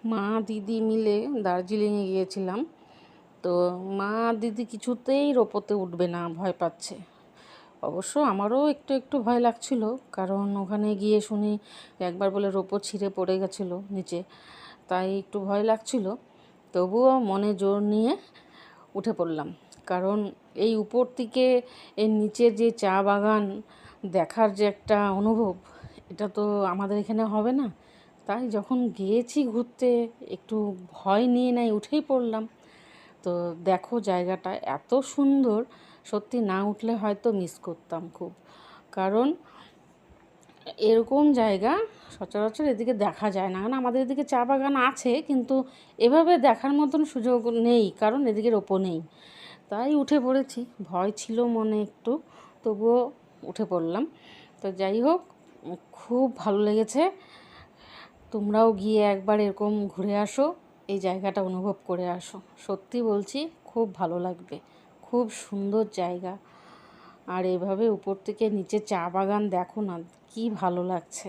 মা দিদি মিলে দার্জিলিংয়ে গিয়েছিলাম। তো মা দিদি কিছুতেই রোপোতে উঠবে না, ভয় পাচ্ছে। অবশ্য আমারও একটু একটু ভয় লাগছিল, কারণ ওখানে গিয়ে শুনি একবার বলে রোপো ছিঁড়ে পড়ে গেছিলো নিচে, তাই একটু ভয় লাগছিল। তবুও মনে জোর নিয়ে উঠে পড়লাম, কারণ এই উপর থেকে এর নিচের যে চা বাগান দেখার যে একটা অনুভব, এটা তো আমাদের এখানে হবে না। তাই যখন গিয়েছি ঘুরতে, একটু ভয় নিয়ে নাই উঠেই পড়লাম। তো দেখো জায়গাটা এত সুন্দর, সত্যি না উঠলে হয়তো মিস করতাম খুব। কারণ এরকম জায়গা সচরাচর এদিকে দেখা যায় না, কারণ আমাদের এদিকে চা বাগান আছে, কিন্তু এভাবে দেখার মতন সুযোগ নেই, কারণ এদিকে রোপো নেই। তাই উঠে পড়েছি, ভয় ছিল মনে একটু, তবুও উঠে পড়লাম। তো যাই হোক, খুব ভালো লেগেছে। তোমরাও গিয়ে একবার এরকম ঘুরে আসো, এই জায়গাটা অনুভব করে আসো। সত্যি বলছি, খুব ভালো লাগবে, খুব সুন্দর জায়গা। আর এভাবে উপর থেকে নিচে চা বাগান দেখো না, কি ভালো লাগছে।